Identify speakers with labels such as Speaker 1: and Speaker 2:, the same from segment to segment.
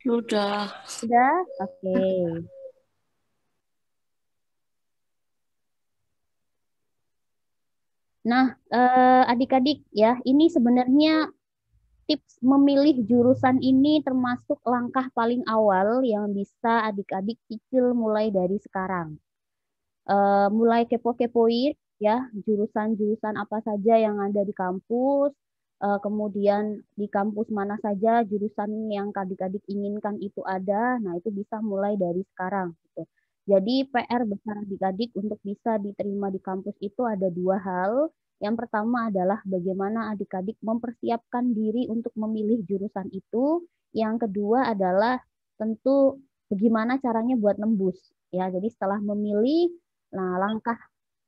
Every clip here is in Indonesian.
Speaker 1: Sudah.
Speaker 2: Sudah? Oke. Nah, adik-adik ya, ini sebenarnya tips memilih jurusan ini termasuk langkah paling awal yang bisa adik-adik cicil mulai dari sekarang. Mulai kepo-kepoin ya jurusan-jurusan apa saja yang ada di kampus, kemudian di kampus mana saja jurusan yang adik-adik inginkan itu ada. Nah, itu bisa mulai dari sekarang gitu. Jadi PR besar adik-adik untuk bisa diterima di kampus itu ada dua hal. Yang pertama adalah bagaimana adik-adik mempersiapkan diri untuk memilih jurusan itu. Yang kedua adalah tentu bagaimana caranya buat nembus. Ya, jadi setelah memilih, nah, langkah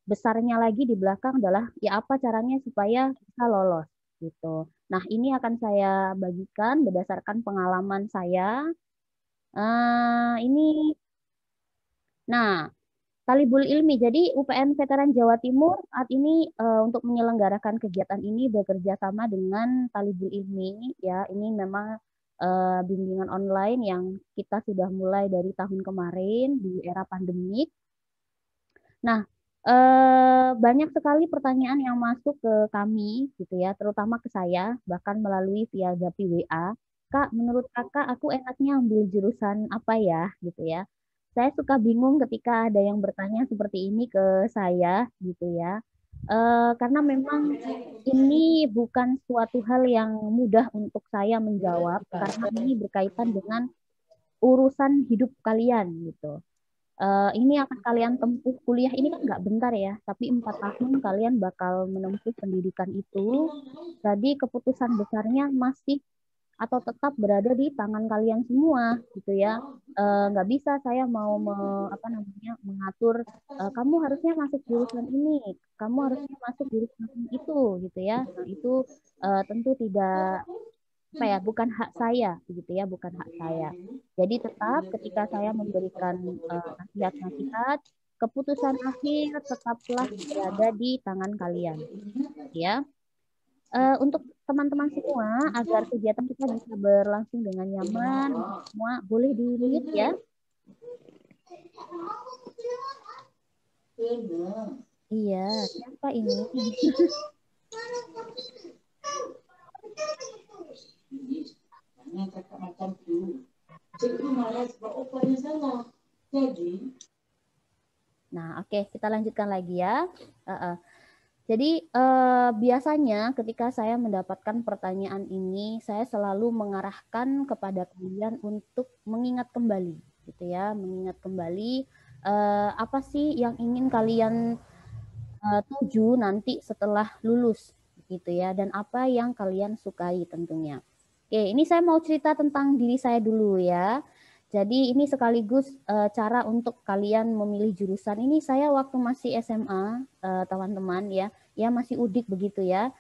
Speaker 2: besarnya lagi di belakang adalah ya apa caranya supaya bisa lolos gitu. Nah, ini akan saya bagikan berdasarkan pengalaman saya. Ini, nah, Talibul Ilmi. Jadi UPN Veteran Jawa Timur saat ini untuk menyelenggarakan kegiatan ini bekerja sama dengan Talibul Ilmi. Ya, ini memang bimbingan online yang kita sudah mulai dari tahun kemarin di era pandemik. Nah, banyak sekali pertanyaan yang masuk ke kami, gitu ya, terutama ke saya, bahkan melalui via Gapi WA. Kak, menurut kakak, aku enaknya ambil jurusan apa ya, gitu ya. Saya suka bingung ketika ada yang bertanya seperti ini ke saya, gitu ya. Karena memang ini bukan suatu hal yang mudah untuk saya menjawab, karena ini berkaitan dengan urusan hidup kalian, gitu. Ini akan kalian tempuh kuliah ini kan nggak bentar ya, tapi 4 tahun kalian bakal menempuh pendidikan itu. Jadi keputusan besarnya masih atau tetap berada di tangan kalian semua gitu ya. Nggak bisa saya mau apa namanya mengatur kamu harusnya masuk jurusan ini, kamu harusnya masuk jurusan itu gitu ya. Nah, itu tentu tidak apa ya, bukan hak saya begitu ya, bukan hak saya. Jadi tetap ketika saya memberikan nasihat-nasihat, keputusan akhir tetaplah berada di tangan kalian ya. Untuk teman-teman semua agar kegiatan kita bisa berlangsung dengan nyaman, untuk semua boleh di mute ya. Iya, siapa ini? Nah, oke, kita lanjutkan lagi ya. Jadi biasanya ketika saya mendapatkan pertanyaan ini, saya selalu mengarahkan kepada kalian untuk mengingat kembali, gitu ya, mengingat kembali apa sih yang ingin kalian tuju nanti setelah lulus, gitu ya, dan apa yang kalian sukai tentunya. Oke, ini saya mau cerita tentang diri saya dulu ya. Jadi ini sekaligus cara untuk kalian memilih jurusan. Ini saya waktu masih SMA, teman-teman ya, ya masih udik begitu ya.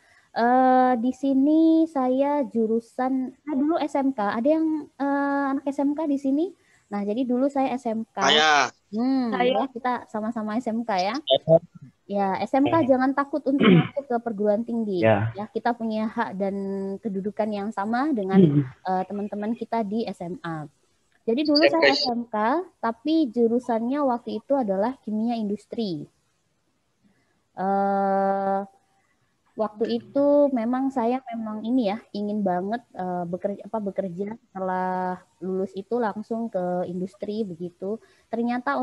Speaker 2: Di sini saya jurusan, nah dulu SMK. Ada yang anak SMK di sini? Nah, jadi dulu saya SMK.
Speaker 1: Saya.
Speaker 2: Ya kita sama-sama SMK ya. Ya, SMK jangan takut untuk masuk ke perguruan tinggi.
Speaker 3: Ya.
Speaker 2: Ya, kita punya hak dan kedudukan yang sama dengan teman-teman kita di SMA. Jadi dulu saya SMK, tapi jurusannya waktu itu adalah kimia industri. Waktu itu memang saya memang ini ya ingin banget bekerja setelah lulus itu langsung ke industri begitu. Ternyata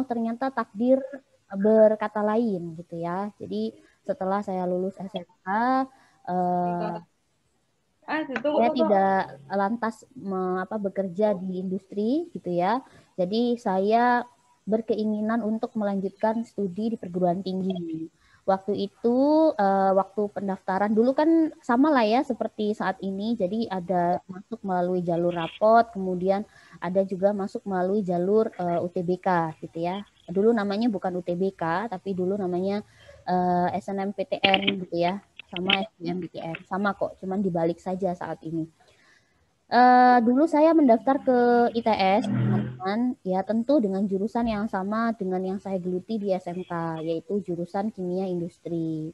Speaker 2: takdir berkata lain gitu ya. Jadi setelah saya lulus SMK, saya tidak lantas bekerja di industri gitu ya. Jadi saya berkeinginan untuk melanjutkan studi di perguruan tinggi. Waktu itu waktu pendaftaran dulu kan sama lah ya seperti saat ini. Jadi ada masuk melalui jalur rapot, kemudian ada juga masuk melalui jalur UTBK gitu ya. Dulu namanya bukan UTBK, tapi dulu namanya SNMPTN gitu ya, sama SBMPTN sama kok, cuman dibalik saja saat ini. Dulu saya mendaftar ke ITS, teman-teman, ya tentu dengan jurusan yang sama dengan yang saya geluti di SMK, yaitu jurusan kimia industri.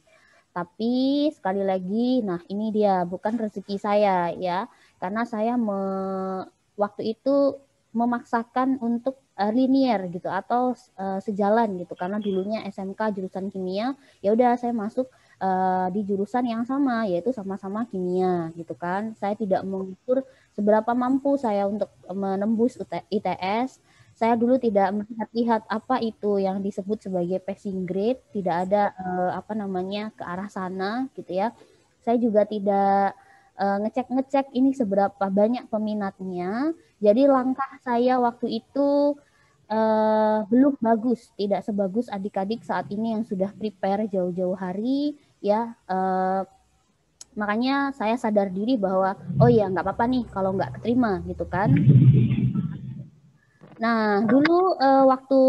Speaker 2: Tapi sekali lagi, nah ini dia bukan rezeki saya ya, karena saya waktu itu memaksakan untuk linear gitu atau sejalan gitu, karena dulunya SMK jurusan kimia, ya udah saya masuk di jurusan yang sama, yaitu sama-sama kimia gitu kan. Saya tidak mengukur seberapa mampu saya untuk menembus ITS. Saya dulu tidak melihat-lihat apa itu yang disebut sebagai passing grade, tidak ada apa namanya ke arah sana gitu ya. Saya juga tidak ngecek-ngecek ini seberapa banyak peminatnya. Jadi langkah saya waktu itu belum bagus, tidak sebagus adik-adik saat ini yang sudah prepare jauh-jauh hari ya. Makanya saya sadar diri bahwa oh ya nggak apa-apa nih kalau nggak keterima gitu kan. Nah dulu waktu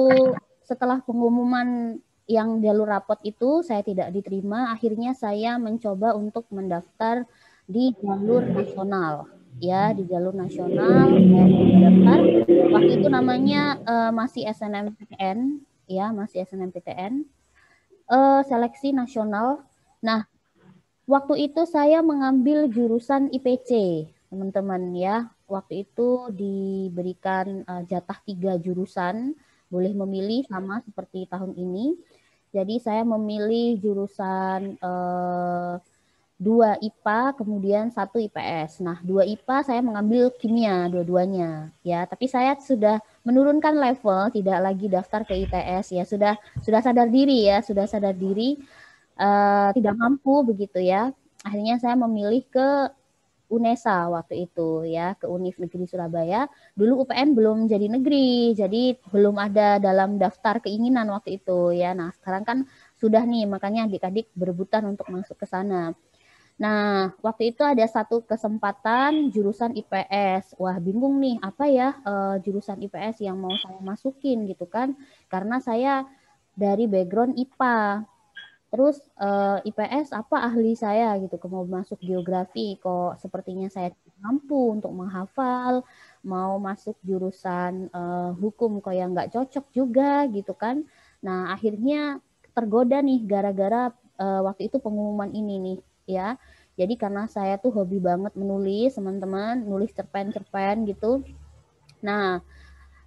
Speaker 2: setelah pengumuman yang jalur rapot itu saya tidak diterima, akhirnya saya mencoba untuk mendaftar di jalur nasional. Ya, di jalur nasional saya coba daftar. Waktu itu namanya masih SNMPTN, ya, masih SNMPTN. Seleksi nasional. Nah, waktu itu saya mengambil jurusan IPC, teman-teman ya. Waktu itu diberikan jatah 3 jurusan, boleh memilih sama seperti tahun ini. Jadi saya memilih jurusan 2 IPA, kemudian 1 IPS. Nah, 2 IPA saya mengambil kimia dua-duanya, ya. Tapi saya sudah menurunkan level, tidak lagi daftar ke ITS, ya. Sudah sadar diri ya, sudah sadar diri tidak mampu begitu ya. Akhirnya saya memilih ke UNESA waktu itu ya, ke Univ Negeri Surabaya. Dulu UPN belum jadi negeri, jadi belum ada dalam daftar keinginan waktu itu ya. Nah, sekarang kan sudah nih, makanya adik-adik berebutan untuk masuk ke sana. Nah, waktu itu ada satu kesempatan jurusan IPS. Wah, bingung nih, apa ya jurusan IPS yang mau saya masukin gitu kan. Karena saya dari background IPA. Terus IPS apa ahli saya gitu, mau masuk geografi kok sepertinya saya tidak mampu untuk menghafal, mau masuk jurusan hukum kok yang nggak cocok juga gitu kan. Nah akhirnya tergoda nih gara-gara waktu itu pengumuman ini nih ya. Jadi karena saya tuh hobi banget menulis teman-teman, nulis cerpen-cerpen gitu. Nah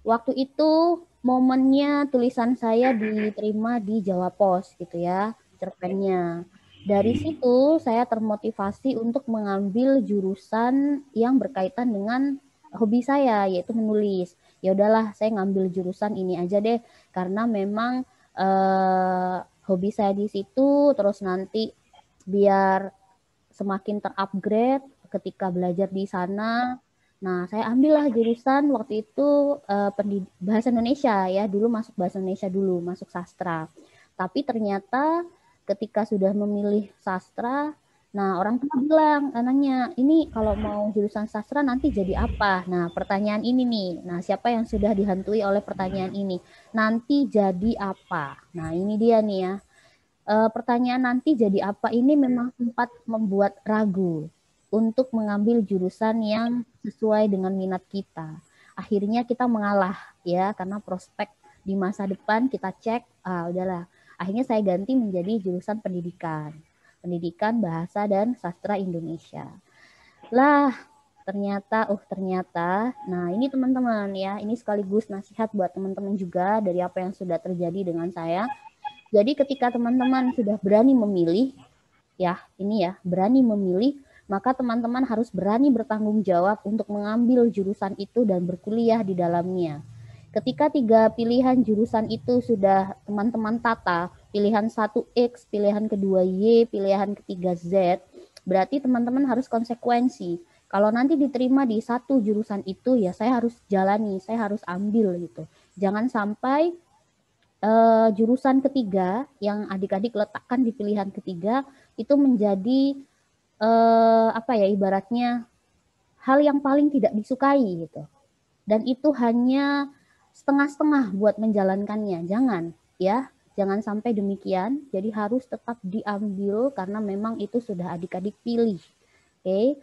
Speaker 2: waktu itu momennya tulisan saya diterima di Jawa Pos gitu ya, cerpennya. Dari situ saya termotivasi untuk mengambil jurusan yang berkaitan dengan hobi saya, yaitu menulis. Ya udahlah, saya ngambil jurusan ini aja deh, karena memang hobi saya di situ, terus nanti biar semakin terupgrade ketika belajar di sana. Nah, saya ambillah jurusan waktu itu bahasa Indonesia ya. Dulu masuk bahasa Indonesia dulu, masuk sastra. Tapi ternyata ketika sudah memilih sastra, nah orang tua bilang, anaknya, ini kalau mau jurusan sastra nanti jadi apa? Nah, pertanyaan ini nih. Nah, siapa yang sudah dihantui oleh pertanyaan ini? Nanti jadi apa? Nah, ini dia nih ya. Pertanyaan nanti jadi apa ini memang sempat membuat ragu untuk mengambil jurusan yang sesuai dengan minat kita. Akhirnya kita mengalah ya karena prospek di masa depan kita cek, udahlah. Akhirnya saya ganti menjadi jurusan pendidikan. Pendidikan Bahasa dan Sastra Indonesia. Lah, ternyata, nah ini teman-teman ya, ini sekaligus nasihat buat teman-teman juga dari apa yang sudah terjadi dengan saya. Jadi ketika teman-teman sudah berani memilih, ya ini ya, berani memilih, maka teman-teman harus berani bertanggung jawab untuk mengambil jurusan itu dan berkuliah di dalamnya. Ketika 3 pilihan jurusan itu sudah teman-teman tata, pilihan 1X, pilihan kedua Y, pilihan ketiga Z, berarti teman-teman harus konsekuensi. Kalau nanti diterima di satu jurusan itu, ya saya harus jalani, saya harus ambil gitu. Jangan sampai jurusan ketiga yang adik-adik letakkan di pilihan ketiga itu menjadi apa ya ibaratnya hal yang paling tidak disukai gitu. Dan itu hanya setengah-setengah buat menjalankannya. Jangan ya, jangan sampai demikian. Jadi harus tetap diambil karena memang itu sudah adik-adik pilih. Oke.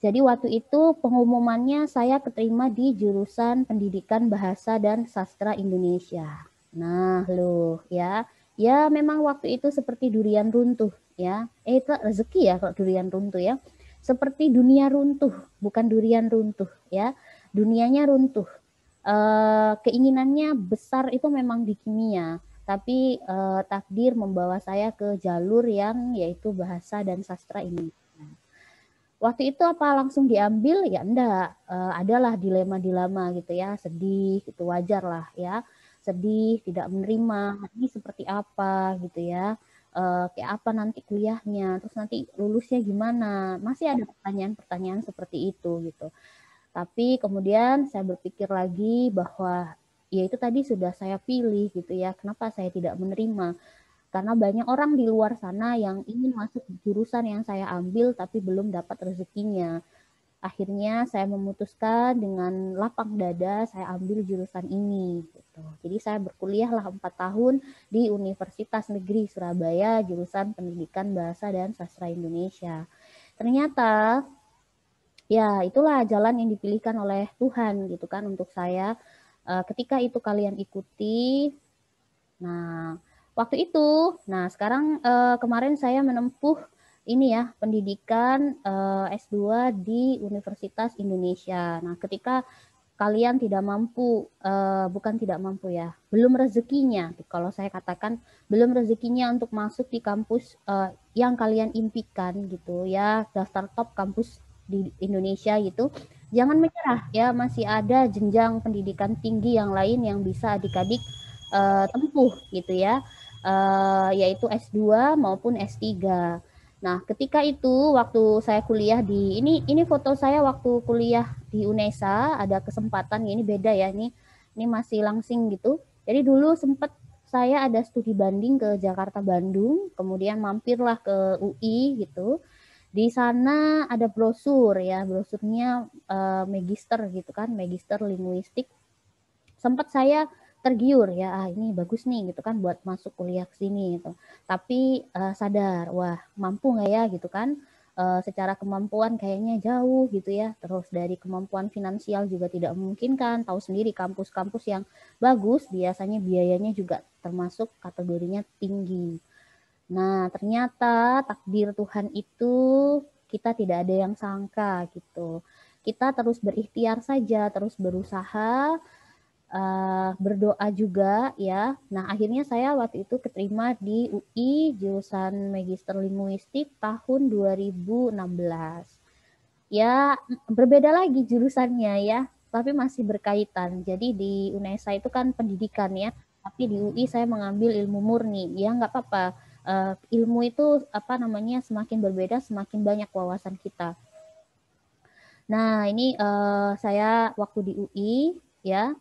Speaker 2: Jadi waktu itu pengumumannya saya keterima di jurusan Pendidikan Bahasa dan Sastra Indonesia. Nah, loh ya. Ya memang waktu itu seperti durian runtuh ya. Itu rezeki ya kalau durian runtuh ya. Seperti dunia runtuh, bukan durian runtuh ya. Dunianya runtuh. keinginannya besar itu memang di kimia, tapi takdir membawa saya ke jalur yang yaitu bahasa dan sastra ini. Waktu itu apa langsung diambil? Ya enggak, adalah dilema-dilema gitu ya, sedih, itu wajar lah ya, sedih, tidak menerima, ini seperti apa gitu ya, kayak apa nanti kuliahnya, terus nanti lulusnya gimana, masih ada pertanyaan-pertanyaan seperti itu gitu. Tapi kemudian saya berpikir lagi bahwa ya itu tadi sudah saya pilih gitu ya, kenapa saya tidak menerima? Karena banyak orang di luar sana yang ingin masuk jurusan yang saya ambil tapi belum dapat rezekinya. Akhirnya saya memutuskan dengan lapang dada saya ambil jurusan ini. Gitu. Jadi saya berkuliahlah 4 tahun di Universitas Negeri Surabaya jurusan Pendidikan Bahasa dan Sastra Indonesia. Ternyata ya itulah jalan yang dipilihkan oleh Tuhan gitu kan untuk saya. Ketika itu kalian ikuti, nah waktu itu, nah sekarang kemarin saya menempuh ini ya pendidikan S2 di Universitas Indonesia. Nah ketika kalian tidak mampu, bukan tidak mampu ya, belum rezekinya, kalau saya katakan belum rezekinya untuk masuk di kampus yang kalian impikan gitu ya, daftar top kampus di Indonesia gitu, jangan menyerah ya, masih ada jenjang pendidikan tinggi yang lain yang bisa adik-adik tempuh gitu ya, yaitu S2 maupun S3. Nah, ketika itu waktu saya kuliah di ini foto saya waktu kuliah di UNESA, ada kesempatan ini beda ya, ini masih langsing gitu. Jadi dulu sempat saya ada studi banding ke Jakarta Bandung, kemudian mampirlah ke UI gitu. Di sana ada brosur ya, brosurnya magister gitu kan, magister linguistik. Sempat saya tergiur ya, ini bagus nih gitu kan buat masuk kuliah ke sini gitu. Tapi sadar, wah mampu nggak ya gitu kan. Secara kemampuan kayaknya jauh gitu ya. Terus dari kemampuan finansial juga tidak memungkinkan. Tahu sendiri kampus-kampus yang bagus biasanya biayanya juga termasuk kategorinya tinggi. Nah, ternyata takdir Tuhan itu kita tidak ada yang sangka gitu. Kita terus berikhtiar saja, terus berusaha, berdoa juga ya. Nah, akhirnya saya waktu itu keterima di UI jurusan Magister Linguistik tahun 2016. Ya, berbeda lagi jurusannya ya, tapi masih berkaitan. Jadi di UNESA itu kan pendidikan ya, tapi di UI saya mengambil ilmu murni. Ya nggak apa-apa. Ilmu itu apa namanya semakin berbeda, semakin banyak wawasan kita. Nah, ini saya waktu di UI ya,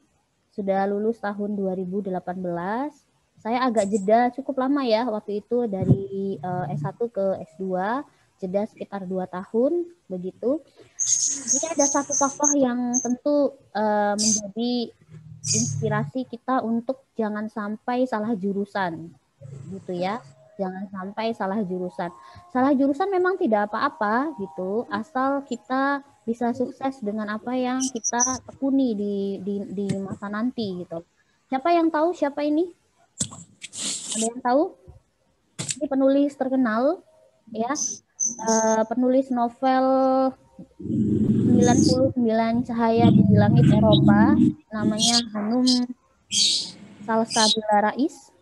Speaker 2: sudah lulus tahun 2018. Saya agak jeda cukup lama ya waktu itu dari S1 ke S2, jeda sekitar 2 tahun begitu. Ini ada satu tokoh yang tentu menjadi inspirasi kita untuk jangan sampai salah jurusan gitu ya. Jangan sampai salah jurusan. Salah jurusan memang tidak apa-apa gitu, asal kita bisa sukses dengan apa yang kita tekuni di masa nanti gitu. Siapa yang tahu siapa ini? Ada yang tahu? Ini penulis terkenal ya, penulis novel 99 Cahaya di Langit Eropa, namanya Hanum Salsabila Rais.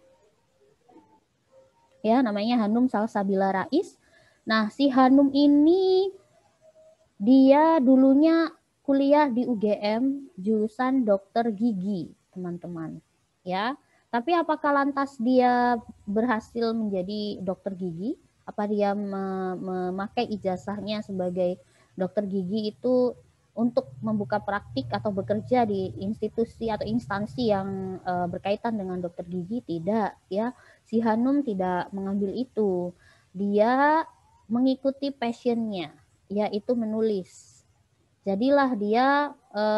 Speaker 2: Ya, namanya Hanum Salsabila Rais. Nah, si Hanum ini dia dulunya kuliah di UGM jurusan dokter gigi, teman-teman. Ya. Tapi apakah lantas dia berhasil menjadi dokter gigi? Apa dia memakai ijazahnya sebagai dokter gigi itu untuk membuka praktik atau bekerja di institusi atau instansi yang berkaitan dengan dokter gigi? Tidak, ya. Si Hanum tidak mengambil itu. Dia mengikuti passionnya, yaitu menulis. Jadilah dia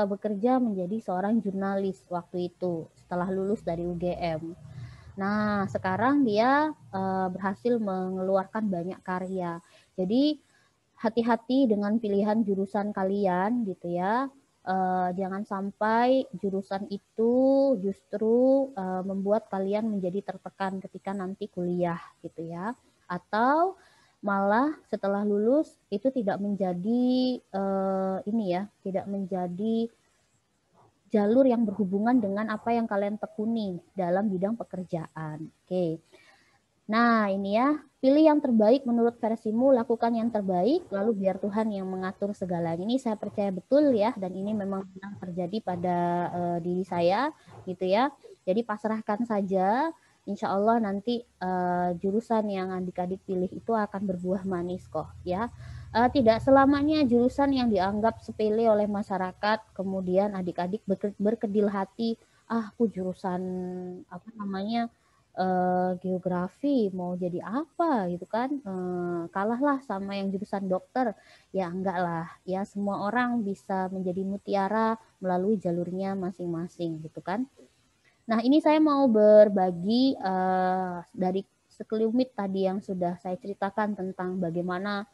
Speaker 2: bekerja menjadi seorang jurnalis waktu itu setelah lulus dari UGM. Nah, sekarang dia berhasil mengeluarkan banyak karya. Jadi hati-hati dengan pilihan jurusan kalian gitu ya. Jangan sampai jurusan itu justru membuat kalian menjadi tertekan ketika nanti kuliah gitu ya. Atau malah setelah lulus itu tidak menjadi ini ya, tidak menjadi jalur yang berhubungan dengan apa yang kalian tekuni dalam bidang pekerjaan. Oke. Nah, ini ya, pilih yang terbaik menurut versimu, lakukan yang terbaik, lalu biar Tuhan yang mengatur segalanya. Ini saya percaya betul ya, dan ini memang benar terjadi pada diri saya, gitu ya. Jadi pasrahkan saja, insya Allah nanti jurusan yang adik-adik pilih itu akan berbuah manis kok, ya. Tidak selamanya jurusan yang dianggap sepele oleh masyarakat, kemudian adik-adik berkedil hati, aku jurusan apa namanya geografi mau jadi apa gitu kan, kalahlah sama yang jurusan dokter. Ya enggak lah, ya semua orang bisa menjadi mutiara melalui jalurnya masing-masing gitu kan. Nah, ini saya mau berbagi dari sekelumit tadi yang sudah saya ceritakan tentang bagaimana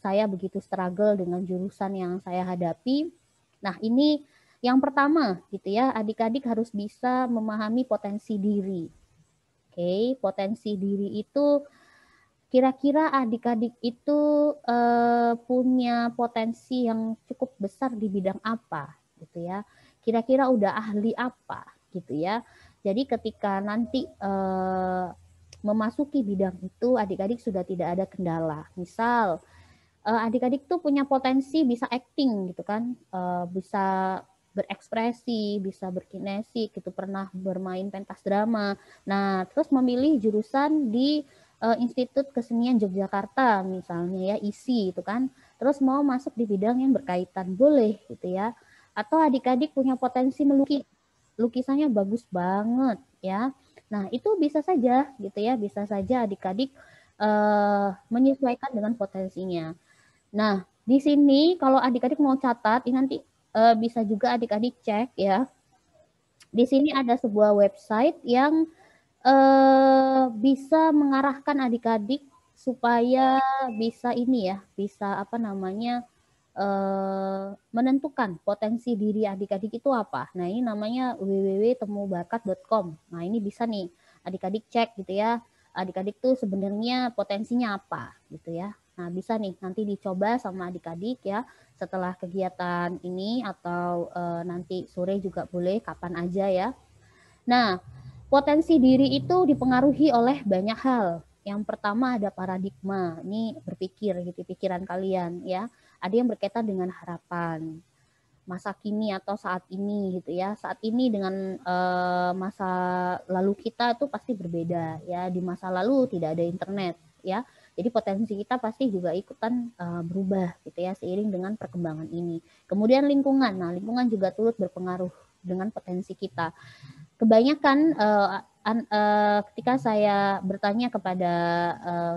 Speaker 2: saya begitu struggle dengan jurusan yang saya hadapi. Nah, ini yang pertama gitu ya, adik-adik harus bisa memahami potensi diri. Oke, potensi diri itu kira-kira adik-adik itu punya potensi yang cukup besar di bidang apa gitu ya. Kira-kira udah ahli apa gitu ya. Jadi ketika nanti memasuki bidang itu adik-adik sudah tidak ada kendala. Misal adik-adik tuh punya potensi bisa acting gitu kan, bisa berekspresi, bisa berkinesis gitu, pernah bermain pentas drama. Nah, terus memilih jurusan di Institut Kesenian Yogyakarta misalnya ya, ISI itu kan. Terus mau masuk di bidang yang berkaitan boleh gitu ya. Atau adik-adik punya potensi melukis, lukisannya bagus banget ya. Nah, itu bisa saja gitu ya, bisa saja adik-adik menyesuaikan dengan potensinya. Nah, di sini kalau adik-adik mau catat, ini nanti bisa juga adik-adik cek ya. Di sini ada sebuah website yang bisa mengarahkan adik-adik supaya bisa ini ya, bisa apa namanya, menentukan potensi diri adik-adik itu apa. Nah, ini namanya www.temubakat.com. Nah, ini bisa nih adik-adik cek gitu ya. Adik-adik tuh sebenarnya potensinya apa gitu ya. Nah, bisa nih nanti dicoba sama adik-adik ya setelah kegiatan ini atau nanti sore juga boleh kapan aja ya. Nah, potensi diri itu dipengaruhi oleh banyak hal. Yang pertama ada paradigma, ini berpikir gitu, pikiran kalian ya. Ada yang berkaitan dengan harapan, masa kini atau saat ini gitu ya. Saat ini dengan masa lalu kita itu pasti berbeda ya. Di masa lalu tidak ada internet ya. Jadi potensi kita pasti juga ikutan berubah gitu ya seiring dengan perkembangan ini. Kemudian lingkungan, nah lingkungan juga turut berpengaruh dengan potensi kita. Kebanyakan ketika saya bertanya kepada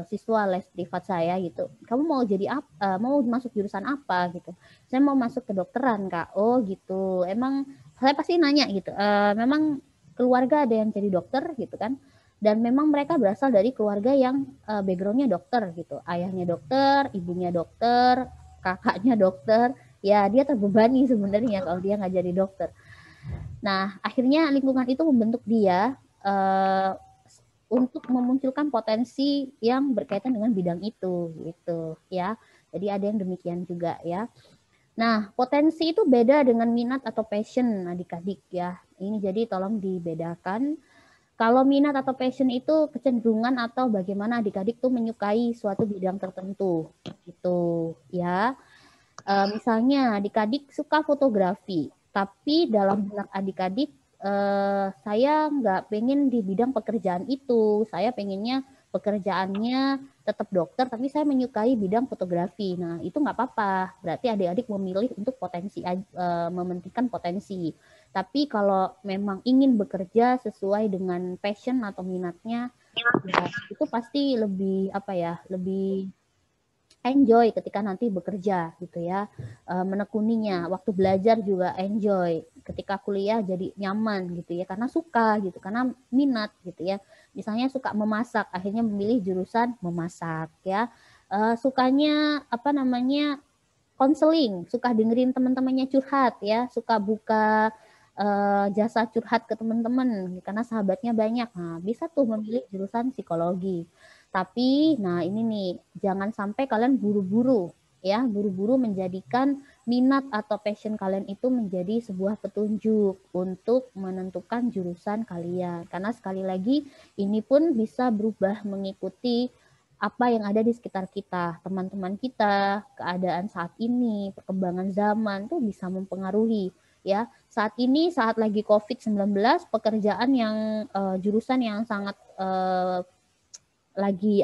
Speaker 2: siswa les privat saya gitu, kamu mau jadi apa, mau masuk jurusan apa gitu, saya mau masuk kedokteran kak. Oh gitu, emang saya pasti nanya gitu, memang keluarga ada yang jadi dokter gitu kan, dan memang mereka berasal dari keluarga yang backgroundnya dokter gitu, ayahnya dokter, ibunya dokter, kakaknya dokter, ya dia terbebani sebenarnya kalau dia nggak jadi dokter. Nah, akhirnya lingkungan itu membentuk dia untuk memunculkan potensi yang berkaitan dengan bidang itu, gitu ya. Jadi ada yang demikian juga ya. Nah, potensi itu beda dengan minat atau passion adik-adik ya. Ini jadi tolong dibedakan. Kalau minat atau passion itu kecenderungan atau bagaimana adik-adik tuh menyukai suatu bidang tertentu, gitu ya. Misalnya adik-adik suka fotografi, tapi dalam benak adik-adik saya nggak pengen di bidang pekerjaan itu, saya pengennya pekerjaannya tetap dokter, tapi saya menyukai bidang fotografi. Nah itu nggak apa-apa, berarti adik-adik memilih untuk potensi, mementingkan potensi. Tapi kalau memang ingin bekerja sesuai dengan passion atau minatnya, ya, itu pasti lebih apa ya, lebih enjoy ketika nanti bekerja gitu ya, menekuninya. Waktu belajar juga enjoy, ketika kuliah jadi nyaman gitu ya, karena suka gitu, karena minat gitu ya. Misalnya suka memasak, akhirnya memilih jurusan memasak ya. Sukanya apa namanya, konseling, suka dengerin teman-temannya curhat ya, suka buka jasa curhat ke teman-teman karena sahabatnya banyak. Nah, bisa tuh memilih jurusan psikologi. Tapi, nah ini nih, jangan sampai kalian buru-buru ya, buru-buru menjadikan minat atau passion kalian itu menjadi sebuah petunjuk untuk menentukan jurusan kalian. Karena sekali lagi ini pun bisa berubah mengikuti apa yang ada di sekitar kita, teman-teman kita, keadaan saat ini, perkembangan zaman tuh bisa mempengaruhi ya. Saat ini saat lagi COVID-19 pekerjaan yang jurusan yang sangat lagi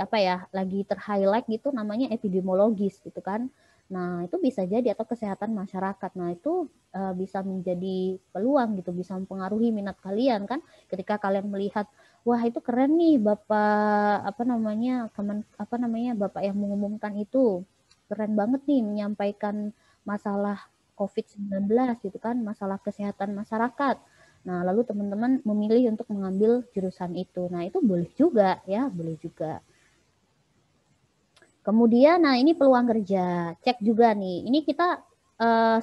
Speaker 2: ter-highlight gitu namanya epidemiologis gitu kan. Nah, itu bisa jadi atau kesehatan masyarakat. Nah, itu bisa menjadi peluang gitu, bisa mempengaruhi minat kalian kan. Ketika kalian melihat, wah itu keren nih Bapak Bapak yang mengumumkan itu. Keren banget nih menyampaikan masalah COVID-19 gitu kan, masalah kesehatan masyarakat. Nah, lalu teman-teman memilih untuk mengambil jurusan itu. Nah, itu boleh juga ya, boleh juga. Kemudian, nah ini peluang kerja. Cek juga nih. Ini kita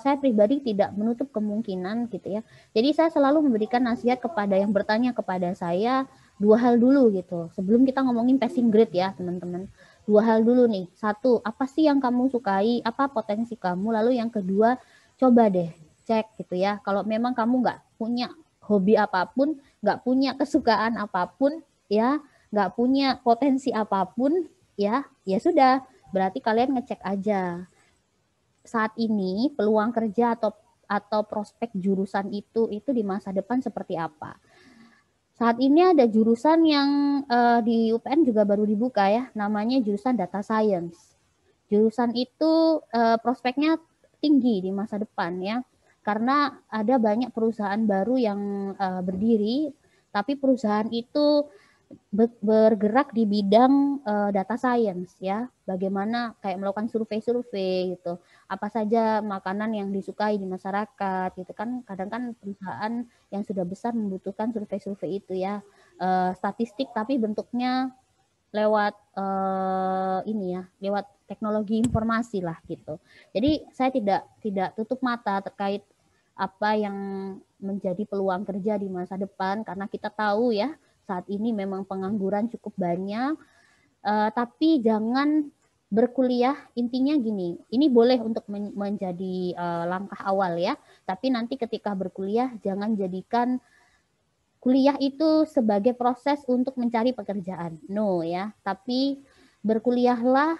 Speaker 2: saya pribadi tidak menutup kemungkinan gitu ya. Jadi saya selalu memberikan nasihat kepada yang bertanya kepada saya dua hal dulu gitu. Sebelum kita ngomongin passing grade ya, teman-teman. Dua hal dulu nih. Satu, apa sih yang kamu sukai? Apa potensi kamu? Lalu yang kedua, coba deh cek gitu ya. Kalau memang kamu nggak punya hobi apapun, nggak punya kesukaan apapun, ya, nggak punya potensi apapun, ya, ya sudah, berarti kalian ngecek aja saat ini peluang kerja atau prospek jurusan itu di masa depan seperti apa. Saat ini ada jurusan yang di UPN juga baru dibuka ya, namanya jurusan data science. Jurusan itu prospeknya tinggi di masa depan ya, karena ada banyak perusahaan baru yang berdiri, tapi perusahaan itu bergerak di bidang data science ya, bagaimana kayak melakukan survei-survei gitu, apa saja makanan yang disukai di masyarakat gitu kan, kadang kan perusahaan yang sudah besar membutuhkan survei-survei itu ya, statistik tapi bentuknya lewat ini ya, lewat teknologi informasi lah gitu. Jadi saya tidak tutup mata terkait apa yang menjadi peluang kerja di masa depan karena kita tahu ya saat ini memang pengangguran cukup banyak, tapi jangan berkuliah, intinya gini, ini boleh untuk menjadi langkah awal ya, tapi nanti ketika berkuliah jangan jadikan kuliah itu sebagai proses untuk mencari pekerjaan, no ya, tapi berkuliahlah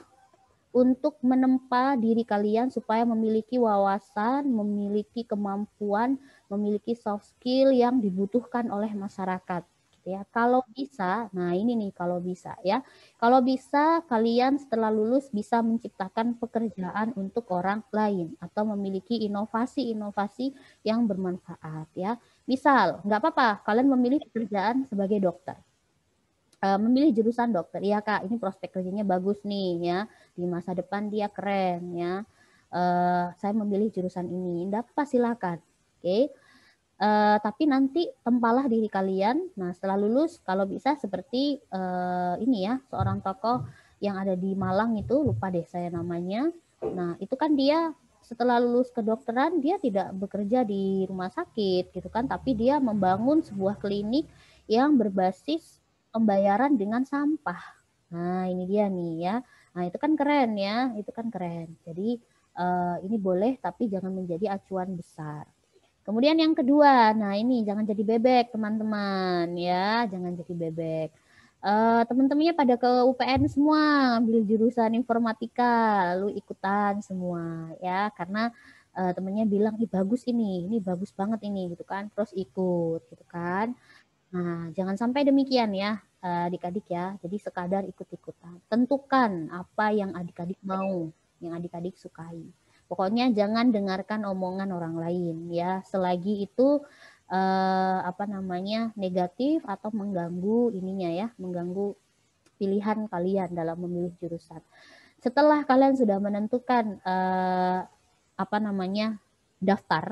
Speaker 2: untuk menempa diri kalian supaya memiliki wawasan, memiliki kemampuan, memiliki soft skill yang dibutuhkan oleh masyarakat. Gitu ya. Kalau bisa, nah ini nih kalau bisa ya. Kalau bisa kalian setelah lulus bisa menciptakan pekerjaan untuk orang lain atau memiliki inovasi-inovasi yang bermanfaat ya. Misal, nggak apa-apa kalian memilih pekerjaan sebagai dokter, memilih jurusan dokter, iya Kak, ini prospek kerjanya bagus nih ya, di masa depan dia keren ya. Saya memilih jurusan ini, dapat silakan, oke. Tapi nanti tempalah diri kalian. Nah setelah lulus, kalau bisa seperti ini ya, seorang tokoh yang ada di Malang itu, lupa deh saya namanya. Nah itu kan dia setelah lulus kedokteran dia tidak bekerja di rumah sakit gitu kan, tapi dia membangun sebuah klinik yang berbasis pembayaran dengan sampah. Nah, ini dia nih ya. Nah, itu kan keren ya, itu kan keren. Jadi ini boleh tapi jangan menjadi acuan besar. Kemudian yang kedua, nah ini jangan jadi bebek teman-teman ya, jangan jadi bebek. Teman-temannya pada ke UPN semua, ambil jurusan informatika, lalu ikutan semua ya, karena temennya bilang, ih bagus ini bagus banget ini gitu kan, terus ikut gitu kan. Nah, jangan sampai demikian ya, adik-adik ya. Jadi sekadar ikut-ikutan. Tentukan apa yang adik-adik mau, yang adik-adik sukai. Pokoknya jangan dengarkan omongan orang lain ya. Selagi itu negatif atau mengganggu ininya ya, mengganggu pilihan kalian dalam memilih jurusan. Setelah kalian sudah menentukan daftar,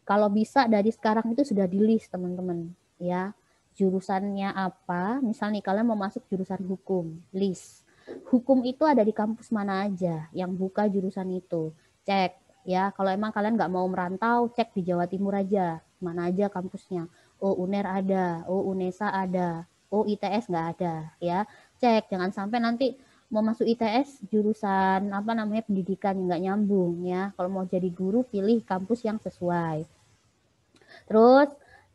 Speaker 2: kalau bisa dari sekarang itu sudah di list teman-teman ya, jurusannya apa. Misal nih kalian mau masuk jurusan hukum, list hukum itu ada di kampus mana aja yang buka jurusan itu, cek ya. Kalau emang kalian nggak mau merantau, cek di Jawa Timur aja mana aja kampusnya. Oh UNER ada, oh UNESA ada, oh ITS nggak ada ya, cek. Jangan sampai nanti mau masuk ITS jurusan apa namanya pendidikan nggak nyambung ya. Kalau mau jadi guru pilih kampus yang sesuai. Terus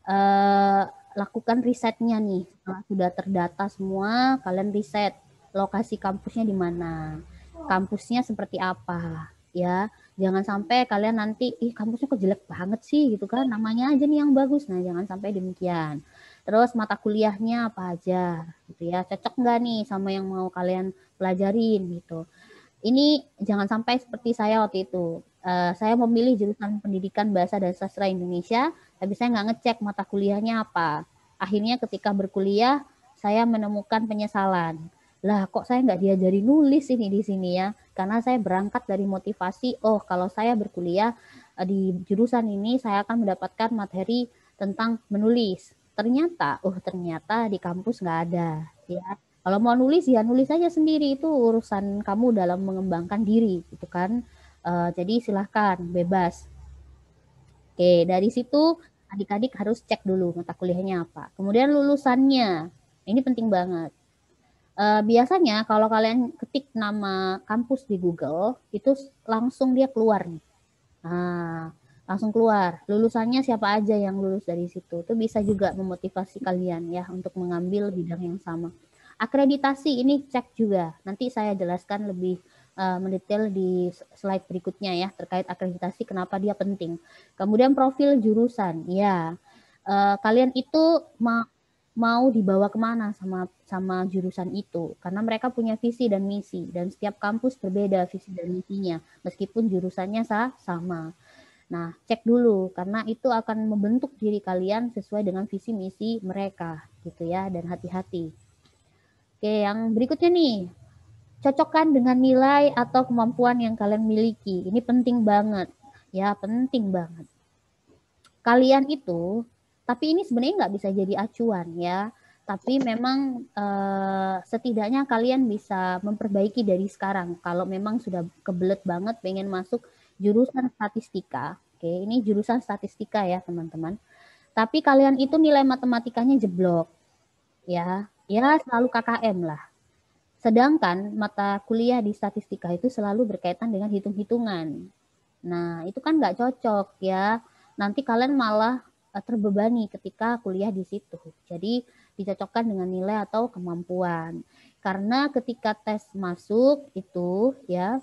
Speaker 2: eh, lakukan risetnya nih. Setelah sudah terdata semua, kalian riset lokasi kampusnya di mana, kampusnya seperti apa, ya. Jangan sampai kalian nanti, kampusnya kok jelek banget sih gitu kan, namanya aja nih yang bagus. Nah, jangan sampai demikian. Terus mata kuliahnya apa aja, gitu ya. Cocok nggak nih sama yang mau kalian pelajarin gitu. Ini jangan sampai seperti saya waktu itu. Saya memilih jurusan pendidikan bahasa dan sastra Indonesia, tapi saya nggak ngecek mata kuliahnya apa. Akhirnya ketika berkuliah, saya menemukan penyesalan. Lah, kok saya nggak diajari nulis ini di sini ya? Karena saya berangkat dari motivasi, oh kalau saya berkuliah di jurusan ini, saya akan mendapatkan materi tentang menulis. Ternyata di kampus nggak ada. Ya, kalau mau nulis ya nulis aja sendiri, itu urusan kamu dalam mengembangkan diri gitu kan. Jadi silahkan bebas. Oke, dari situ adik-adik harus cek dulu mata kuliahnya apa. Kemudian lulusannya, ini penting banget. Biasanya kalau kalian ketik nama kampus di Google, itu langsung dia keluar nih. Nah, langsung keluar. Lulusannya siapa aja yang lulus dari situ. Itu bisa juga memotivasi kalian ya untuk mengambil bidang yang sama. Akreditasi ini cek juga. Nanti saya jelaskan lebih mendetail di slide berikutnya ya terkait akreditasi kenapa dia penting. Kemudian profil jurusan. Ya, kalian itu mau dibawa kemana sama jurusan itu karena mereka punya visi dan misi dan setiap kampus berbeda visi dan misinya meskipun jurusannya sama. Nah, cek dulu karena itu akan membentuk diri kalian sesuai dengan visi misi mereka gitu ya dan hati-hati. Oke, yang berikutnya nih, cocokkan dengan nilai atau kemampuan yang kalian miliki. Ini penting banget. Ya, penting banget. Kalian itu, tapi ini sebenarnya nggak bisa jadi acuan ya. Tapi memang setidaknya kalian bisa memperbaiki dari sekarang. Kalau memang sudah kebelet banget pengen masuk jurusan statistika. Oke, ini jurusan statistika ya teman-teman. Tapi kalian itu nilai matematikanya jeblok. Ya selalu KKM lah. Sedangkan mata kuliah di statistika itu selalu berkaitan dengan hitung-hitungan. Nah, itu kan nggak cocok ya. Nanti kalian malah terbebani ketika kuliah di situ. Jadi dicocokkan dengan nilai atau kemampuan. Karena ketika tes masuk itu ya,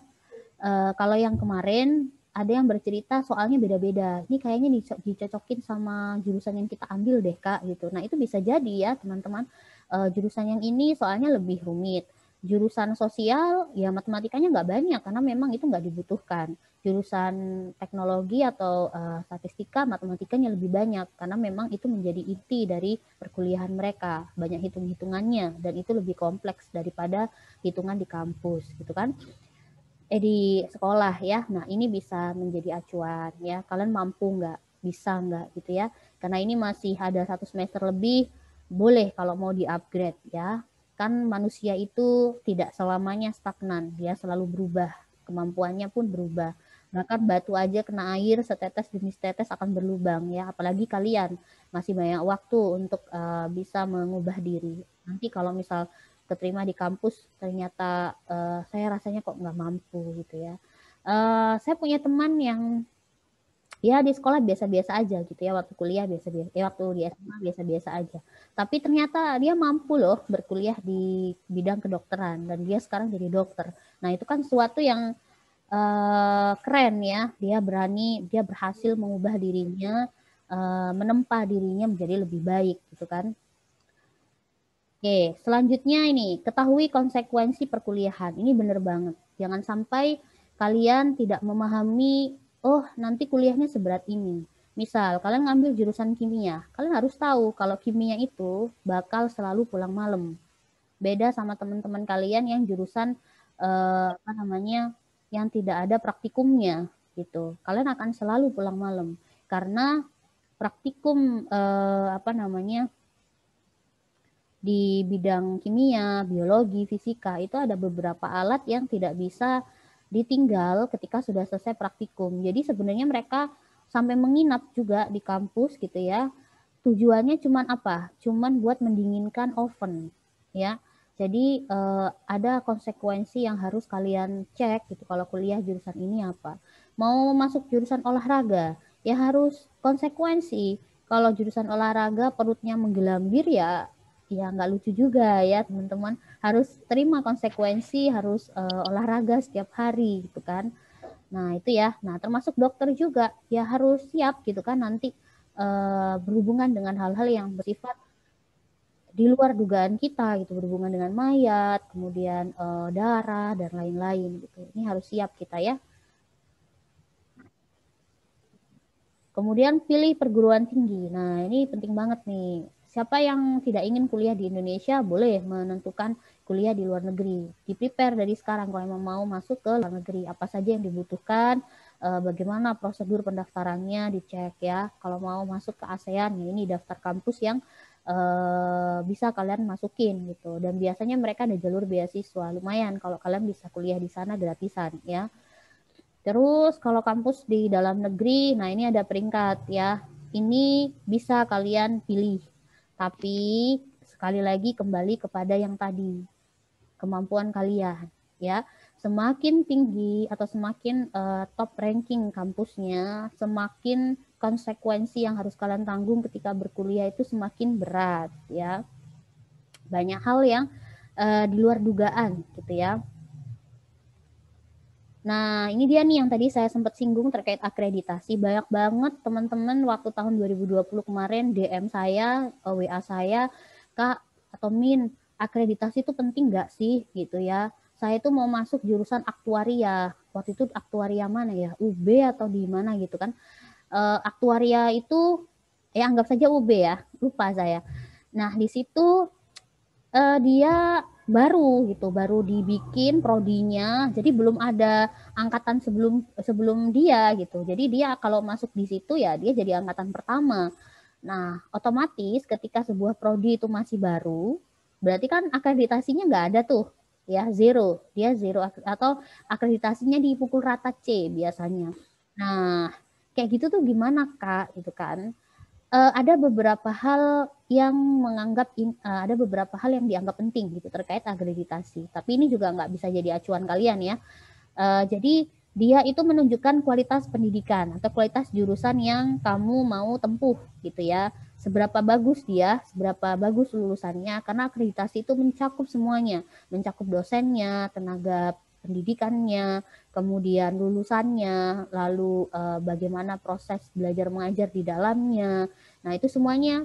Speaker 2: kalau yang kemarin ada yang bercerita soalnya beda-beda. Ini kayaknya dicocokin sama jurusan yang kita ambil deh Kak gitu. Nah itu bisa jadi ya teman-teman. Jurusan yang ini soalnya lebih rumit. Jurusan sosial ya matematikanya nggak banyak karena memang itu nggak dibutuhkan. Jurusan teknologi atau statistika matematikanya lebih banyak karena memang itu menjadi inti dari perkuliahan mereka. Banyak hitung-hitungannya dan itu lebih kompleks daripada hitungan di kampus gitu kan di sekolah ya. Nah ini bisa menjadi acuan ya. Kalian mampu nggak, bisa nggak gitu ya. Karena ini masih ada 1 semester lebih, boleh kalau mau di-upgrade ya. Kan manusia itu tidak selamanya stagnan, dia selalu berubah. Kemampuannya pun berubah. Bahkan batu aja kena air setetes demi setetes akan berlubang ya. Apalagi kalian masih banyak waktu untuk bisa mengubah diri. Nanti kalau misal keterima di kampus ternyata saya rasanya kok nggak mampu gitu ya. Saya punya teman yang ya di sekolah biasa-biasa aja gitu ya, waktu kuliah biasa-biasa, waktu di SMA biasa-biasa aja. Tapi ternyata dia mampu loh berkuliah di bidang kedokteran dan dia sekarang jadi dokter. Nah itu kan suatu yang keren ya. Dia berani, dia berhasil mengubah dirinya, menempa dirinya menjadi lebih baik gitu kan. Oke, selanjutnya ini, ketahui konsekuensi perkuliahan. Ini benar banget. Jangan sampai kalian tidak memahami, oh nanti kuliahnya seberat ini. Misal, kalian ngambil jurusan kimia. Kalian harus tahu kalau kimia itu bakal selalu pulang malam. Beda sama teman-teman kalian yang jurusan, apa namanya, yang tidak ada praktikumnya gitu. Kalian akan selalu pulang malam. Karena praktikum, apa namanya, di bidang kimia, biologi, fisika itu ada beberapa alat yang tidak bisa ditinggal ketika sudah selesai praktikum. Jadi sebenarnya mereka sampai menginap juga di kampus gitu ya. Tujuannya cuman apa? Cuman buat mendinginkan oven ya. Jadi ada konsekuensi yang harus kalian cek gitu kalau kuliah jurusan ini apa. Mau masuk jurusan olahraga, ya harus konsekuensi. Kalau jurusan olahraga perutnya menggelambir ya nggak lucu juga ya teman-teman. Harus terima konsekuensi, harus olahraga setiap hari gitu kan. Nah itu ya. Nah termasuk dokter juga ya harus siap gitu kan nanti berhubungan dengan hal-hal yang bersifat di luar dugaan kita gitu, berhubungan dengan mayat, kemudian darah dan lain-lain gitu. Ini harus siap kita ya. Kemudian pilih perguruan tinggi. Nah, ini penting banget nih. Siapa yang tidak ingin kuliah di Indonesia boleh menentukan kuliah di luar negeri. Di prepare dari sekarang kalau memang mau masuk ke luar negeri. Apa saja yang dibutuhkan, bagaimana prosedur pendaftarannya dicek ya. Kalau mau masuk ke ASEAN, ya ini daftar kampus yang bisa kalian masukin gitu. Dan biasanya mereka ada jalur beasiswa. Lumayan kalau kalian bisa kuliah di sana gratisan ya. Terus kalau kampus di dalam negeri, nah ini ada peringkat ya. Ini bisa kalian pilih. Tapi sekali lagi kembali kepada yang tadi, kemampuan kalian ya. Semakin tinggi atau semakin top ranking kampusnya, semakin konsekuensi yang harus kalian tanggung ketika berkuliah itu semakin berat ya. Banyak hal yang di luar dugaan gitu ya. Nah, ini dia nih yang tadi saya sempat singgung terkait akreditasi. Banyak banget teman-teman waktu tahun 2020 kemarin DM saya, WA saya, Kak atau Min, akreditasi itu penting nggak sih gitu ya. Saya itu mau masuk jurusan aktuaria. Waktu itu aktuaria mana ya? UB atau di mana gitu kan. Aktuaria itu ya anggap saja UB ya, lupa saya. Nah, di situ dia baru gitu, baru dibikin prodinya, jadi belum ada angkatan sebelum sebelum dia gitu. Jadi dia kalau masuk di situ ya dia jadi angkatan pertama. Nah, otomatis ketika sebuah prodi itu masih baru, berarti kan akreditasinya nggak ada tuh, ya zero, dia zero atau akreditasinya dipukul rata C biasanya. Nah, kayak gitu tuh gimana Kak, gitu kan? Ada beberapa hal yang ada beberapa hal yang dianggap penting gitu terkait akreditasi. Tapi ini juga nggak bisa jadi acuan kalian ya. Jadi dia itu menunjukkan kualitas pendidikan atau kualitas jurusan yang kamu mau tempuh gitu ya. Seberapa bagus dia, seberapa bagus lulusannya, karena akreditasi itu mencakup semuanya, mencakup dosennya, tenaga pendidikannya, kemudian lulusannya, lalu bagaimana proses belajar mengajar di dalamnya. Nah itu semuanya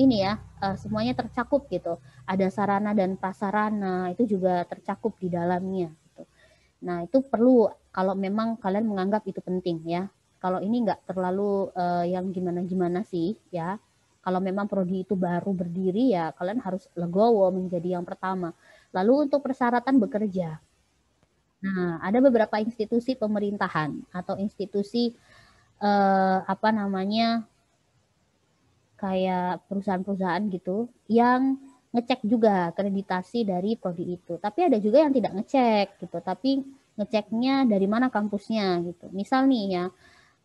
Speaker 2: ini ya, semuanya tercakup gitu. Ada sarana dan prasarana itu juga tercakup di dalamnya. Gitu. Nah, itu perlu kalau memang kalian menganggap itu penting ya. Kalau ini nggak terlalu yang gimana-gimana sih ya. Kalau memang prodi itu baru berdiri ya kalian harus legowo menjadi yang pertama. Lalu untuk persyaratan bekerja. Nah, ada beberapa institusi pemerintahan atau institusi apa namanya kayak perusahaan-perusahaan gitu yang ngecek juga akreditasi dari prodi itu. Tapi ada juga yang tidak ngecek gitu, tapi ngeceknya dari mana kampusnya gitu. Misal nih ya,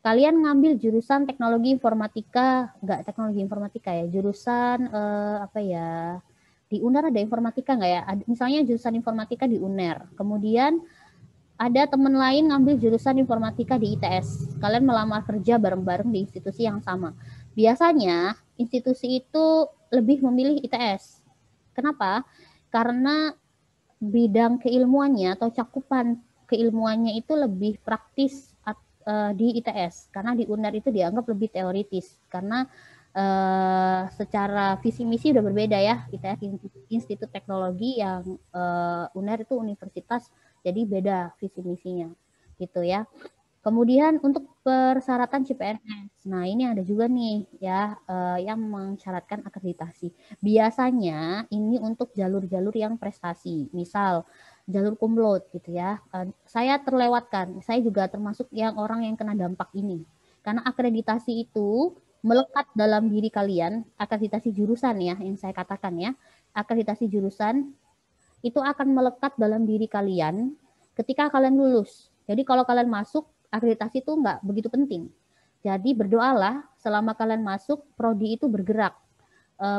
Speaker 2: kalian ngambil jurusan teknologi informatika, enggak teknologi informatika ya, jurusan apa ya? Di UNER ada informatika nggak ya? Misalnya jurusan informatika di UNER. Kemudian ada teman lain ngambil jurusan informatika di ITS. Kalian melamar kerja bareng-bareng di institusi yang sama. Biasanya institusi itu lebih memilih ITS. Kenapa? Karena bidang keilmuannya atau cakupan keilmuannya itu lebih praktis di ITS. Karena di UNER itu dianggap lebih teoritis. Karena secara visi misi udah berbeda ya. ITS Institut Teknologi, yang UNER itu universitas, jadi beda visi misinya gitu ya. Kemudian untuk persyaratan CPNS, nah ini ada juga nih ya yang mensyaratkan akreditasi. Biasanya ini untuk jalur-jalur yang prestasi, misal jalur kumlot gitu ya. Saya terlewatkan, saya juga termasuk yang orang yang kena dampak ini. Karena akreditasi itu melekat dalam diri kalian, akreditasi jurusan ya yang saya katakan ya. Akreditasi jurusan itu akan melekat dalam diri kalian ketika kalian lulus. Jadi kalau kalian masuk, akreditasi itu nggak begitu penting. Jadi berdoalah selama kalian masuk, prodi itu bergerak.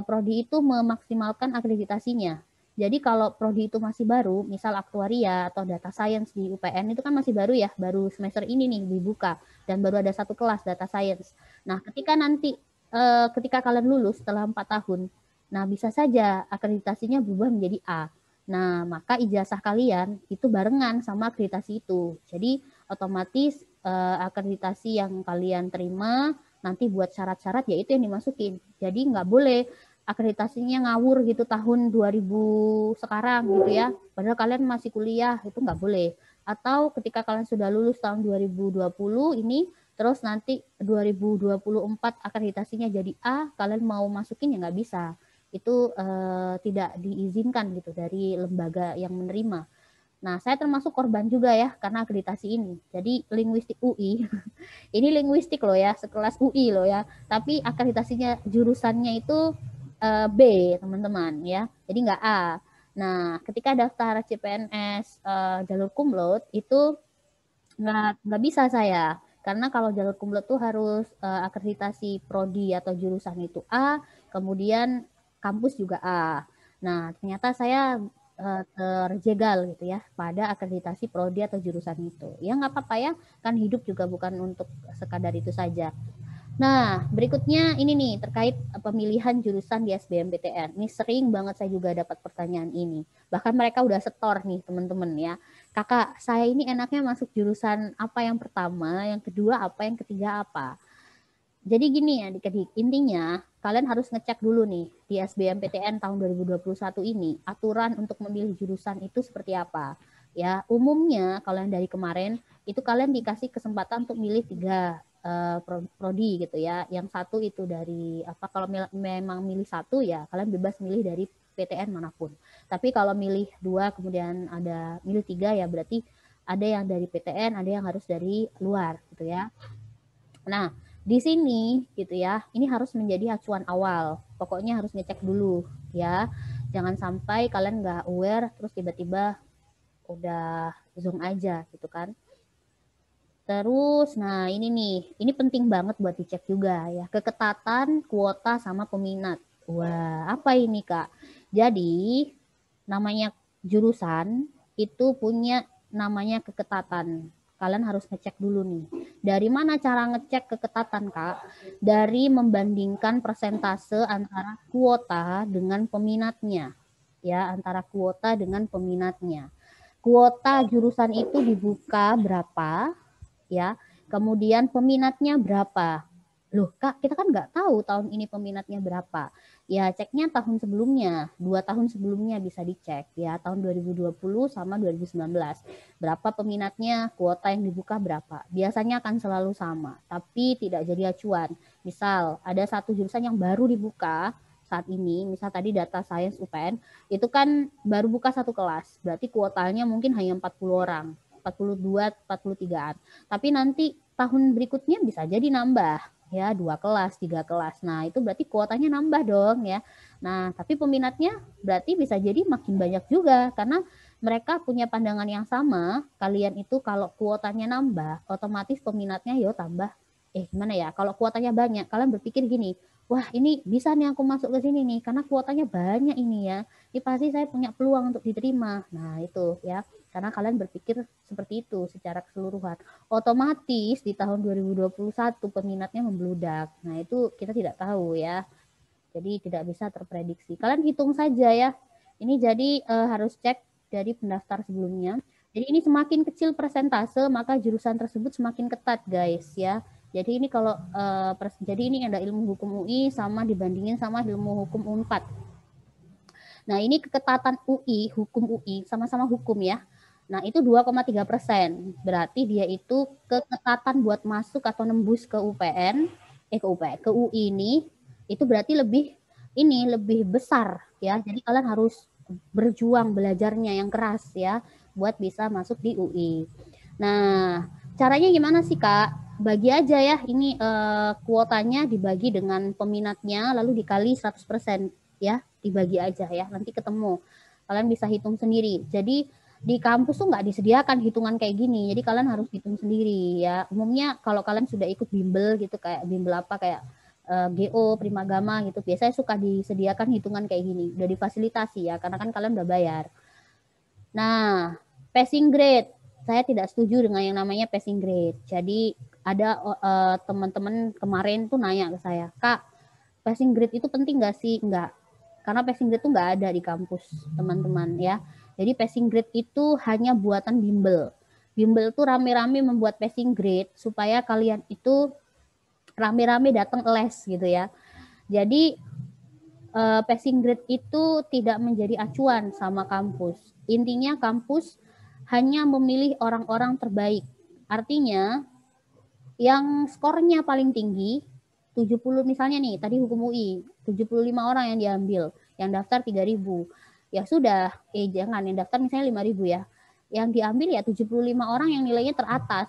Speaker 2: Prodi itu memaksimalkan akreditasinya. Jadi kalau prodi itu masih baru, misal aktuaria atau data science di UPN itu kan masih baru ya, baru semester ini nih dibuka dan baru ada satu kelas data science. Nah, ketika nanti ketika kalian lulus setelah 4 tahun, nah bisa saja akreditasinya berubah menjadi A. Nah, maka ijazah kalian itu barengan sama akreditasi itu. Jadi otomatis akreditasi yang kalian terima nanti buat syarat-syarat yaitu yang dimasukin. Jadi nggak boleh akreditasinya ngawur gitu tahun 2000 sekarang gitu ya. Padahal kalian masih kuliah, itu nggak boleh. Atau ketika kalian sudah lulus tahun 2020 ini, terus nanti 2024 akreditasinya jadi A, kalian mau masukin ya nggak bisa. Itu tidak diizinkan gitu dari lembaga yang menerima. Nah, saya termasuk korban juga ya karena akreditasi ini. Jadi linguistik UI, ini linguistik loh ya, sekelas UI loh ya. Tapi akreditasinya jurusannya itu B, teman-teman ya. Jadi nggak A. Nah, ketika daftar CPNS jalur kumlot itu nggak bisa saya. Karena kalau jalur kumlot tuh harus akreditasi prodi atau jurusan itu A, kemudian kampus juga A. Nah, ternyata saya terjegal gitu ya pada akreditasi prodi atau jurusan itu. Ya nggak apa-apa ya, kan hidup juga bukan untuk sekadar itu saja. Nah, berikutnya ini nih terkait pemilihan jurusan di SBMPTN. Ini sering banget saya juga dapat pertanyaan ini. Bahkan mereka udah setor nih teman-teman ya. Kakak, saya ini enaknya masuk jurusan apa yang pertama, yang kedua apa, yang ketiga apa. Jadi gini ya adik-adik, intinya kalian harus ngecek dulu nih di SBMPTN tahun 2021 ini aturan untuk memilih jurusan itu seperti apa. Ya, umumnya kalau yang dari kemarin itu kalian dikasih kesempatan untuk milih 3 prodi gitu ya. Yang satu itu dari apa, kalau memang milih satu ya kalian bebas milih dari PTN manapun. Tapi kalau milih 2 kemudian ada milih 3 ya berarti ada yang dari PTN, ada yang harus dari luar gitu ya. Nah, di sini gitu ya, ini harus menjadi acuan awal. Pokoknya harus ngecek dulu ya. Jangan sampai kalian nggak aware terus tiba-tiba udah zoom aja gitu kan. Terus, nah ini nih, ini penting banget buat dicek juga ya. Keketatan kuota sama peminat. Wah, apa ini Kak? Jadi, namanya jurusan itu punya namanya keketatan. Kalian harus ngecek dulu nih. Dari mana cara ngecek keketatan, Kak? Dari membandingkan persentase antara kuota dengan peminatnya. Ya, antara kuota dengan peminatnya. Kuota jurusan itu dibuka berapa, ya. Kemudian peminatnya berapa? Loh, Kak, kita kan nggak tahu tahun ini peminatnya berapa. Ya, ceknya tahun sebelumnya, 2 tahun sebelumnya bisa dicek ya, tahun 2020 sama 2019. Berapa peminatnya, kuota yang dibuka berapa. Biasanya akan selalu sama, tapi tidak jadi acuan. Misal, ada satu jurusan yang baru dibuka saat ini, misal tadi data science UPN, itu kan baru buka satu kelas, berarti kuotanya mungkin hanya 40 orang, 42, 43-an. Tapi nanti tahun berikutnya bisa jadi nambah ya, 2 kelas, 3 kelas. Nah, itu berarti kuotanya nambah dong ya. Nah, tapi peminatnya berarti bisa jadi makin banyak juga karena mereka punya pandangan yang sama. Kalian itu kalau kuotanya nambah, otomatis peminatnya yo tambah. Gimana ya? Kalau kuotanya banyak, kalian berpikir gini, wah ini bisa nih aku masuk ke sini nih karena kuotanya banyak ini ya. Ini pasti saya punya peluang untuk diterima. Nah, itu ya. Karena kalian berpikir seperti itu secara keseluruhan. Otomatis di tahun 2021 peminatnya membludak. Nah, itu kita tidak tahu ya. Jadi tidak bisa terprediksi. Kalian hitung saja ya. Ini jadi harus cek dari pendaftar sebelumnya. Jadi ini semakin kecil persentase, maka jurusan tersebut semakin ketat, guys ya. Jadi ini kalau jadi ini ada ilmu hukum UI sama dibandingin sama ilmu hukum Unpad. Nah, ini keketatan UI, hukum UI, sama-sama hukum ya. Nah, itu 2,3%. Berarti dia itu keketatan buat masuk atau nembus ke UPN, ke UI ini, itu berarti lebih besar ya. Jadi kalian harus berjuang belajarnya yang keras ya, buat bisa masuk di UI. Nah, caranya gimana sih Kak? Bagi aja ya, ini kuotanya dibagi dengan peminatnya, lalu dikali 100% ya, dibagi aja ya, nanti ketemu. Kalian bisa hitung sendiri. Jadi di kampus tuh nggak disediakan hitungan kayak gini, jadi kalian harus hitung sendiri ya. Umumnya kalau kalian sudah ikut bimbel gitu, kayak bimbel apa, kayak GO, Primagama gitu. Biasanya suka disediakan hitungan kayak gini, udah difasilitasi ya, karena kan kalian udah bayar. Nah, passing grade, saya tidak setuju dengan yang namanya passing grade. Jadi ada teman-teman kemarin tuh nanya ke saya, Kak, passing grade itu penting nggak sih? Enggak, karena passing grade itu nggak ada di kampus, teman-teman ya. Jadi passing grade itu hanya buatan bimbel. Bimbel tuh rame-rame membuat passing grade supaya kalian itu rame-rame datang les gitu ya. Jadi passing grade itu tidak menjadi acuan sama kampus. Intinya kampus hanya memilih orang-orang terbaik. Artinya yang skornya paling tinggi 70 misalnya nih, tadi hukum UI 75 orang yang diambil, yang daftar 3.000. Ya sudah, jangan yang daftar misalnya 5.000 ya. Yang diambil ya 75 orang yang nilainya teratas.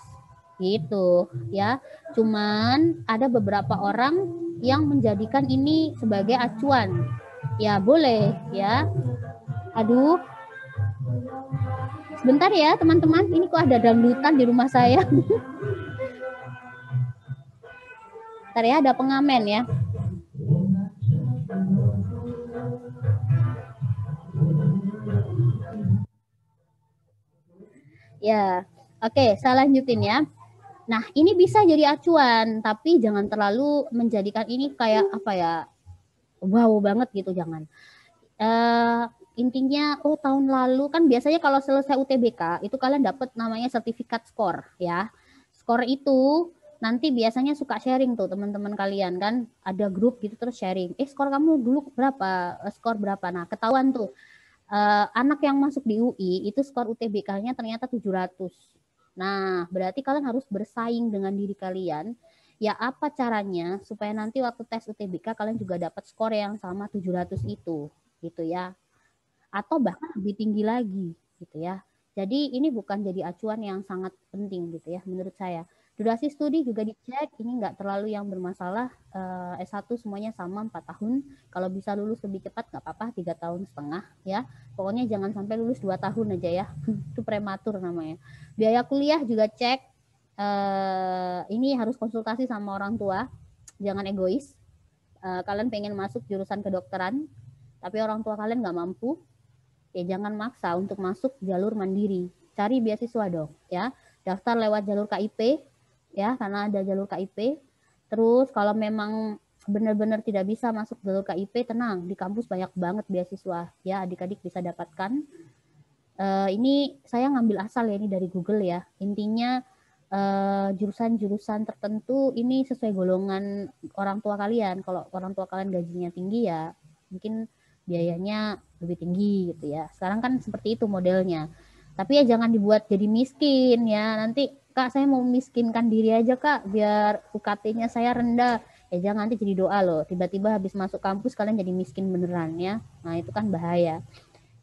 Speaker 2: Gitu ya. Cuman ada beberapa orang yang menjadikan ini sebagai acuan. Ya boleh ya. Aduh. Sebentar ya teman-teman, ini kok ada dangdutan di rumah saya. Bentar ya, ada pengamen ya. Ya, oke, saya lanjutin ya. Nah, ini bisa jadi acuan, tapi jangan terlalu menjadikan ini kayak apa ya, wow banget gitu, jangan. Intinya, oh tahun lalu kan biasanya kalau selesai UTBK itu kalian dapat namanya sertifikat skor ya. Skor itu nanti biasanya suka sharing tuh teman-teman kalian kan, ada grup gitu terus sharing. Skor kamu dulu berapa? Skor berapa? Nah, ketahuan tuh. Anak yang masuk di UI itu skor UTBK-nya ternyata 700. Nah, berarti kalian harus bersaing dengan diri kalian. Ya apa caranya supaya nanti waktu tes UTBK kalian juga dapat skor yang sama 700 itu, gitu ya. Atau bahkan lebih tinggi lagi, gitu ya. Jadi ini bukan jadi acuan yang sangat penting gitu ya menurut saya. Durasi studi juga dicek, ini nggak terlalu yang bermasalah. S1 semuanya sama 4 tahun. Kalau bisa lulus lebih cepat nggak apa-apa, 3 tahun setengah ya. Pokoknya jangan sampai lulus 2 tahun aja ya. Itu prematur namanya. Biaya kuliah juga cek. Ini harus konsultasi sama orang tua. Jangan egois. Kalian pengen masuk jurusan kedokteran, tapi orang tua kalian nggak mampu, ya jangan maksa untuk masuk jalur mandiri. Cari beasiswa dong ya. Daftar lewat jalur KIP ya, karena ada jalur KIP. Terus kalau memang benar-benar tidak bisa masuk jalur KIP, tenang, di kampus banyak banget beasiswa ya, adik-adik bisa dapatkan. Ini saya ngambil asal ya, ini dari Google ya. Intinya jurusan-jurusan tertentu ini sesuai golongan orang tua kalian. Kalau orang tua kalian gajinya tinggi ya mungkin biayanya lebih tinggi gitu ya. Sekarang kan seperti itu modelnya. Tapi ya jangan dibuat jadi miskin ya. Nanti Kak saya mau miskinkan diri aja Kak biar UKT-nya saya rendah. Ya jangan nanti jadi doa loh. Tiba-tiba habis masuk kampus kalian jadi miskin beneran ya. Nah itu kan bahaya.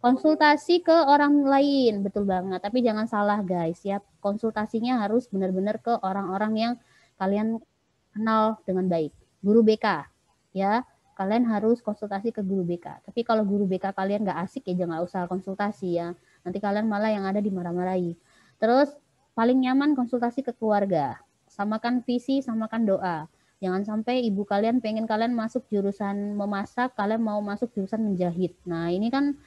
Speaker 2: Konsultasi ke orang lain, betul banget. Tapi jangan salah guys ya, konsultasinya harus benar-benar ke orang-orang yang kalian kenal dengan baik. Guru BK ya, kalian harus konsultasi ke guru BK. Tapi kalau guru BK kalian nggak asik ya jangan usah konsultasi ya. Nanti kalian malah yang ada dimarah-marahi. Terus paling nyaman konsultasi ke keluarga. Samakan visi, samakan doa. Jangan sampai ibu kalian pengen kalian masuk jurusan memasak, kalian mau masuk jurusan menjahit. Nah ini kan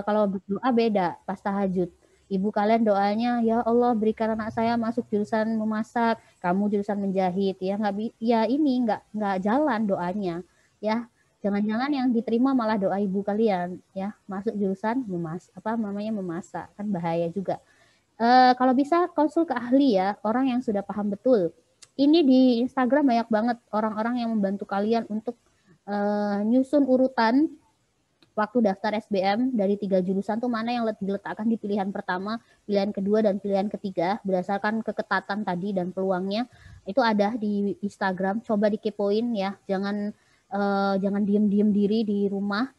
Speaker 2: kalau berdoa beda pas tahajud. Ibu kalian doanya, ya Allah berikan anak saya masuk jurusan memasak, kamu jurusan menjahit, ya nggak, ya ini nggak jalan doanya, ya. Jangan-jangan yang diterima malah doa ibu kalian, ya masuk jurusan memasak, kan bahaya juga. Kalau bisa konsul ke ahli ya, orang yang sudah paham betul. Ini di Instagram banyak banget orang-orang yang membantu kalian untuk nyusun urutan waktu daftar SBM dari 3 jurusan tuh mana yang diletakkan di pilihan pertama, pilihan kedua, dan pilihan ketiga berdasarkan keketatan tadi dan peluangnya. Itu ada di Instagram, coba dikepoin ya, jangan diem-diem diri di rumah,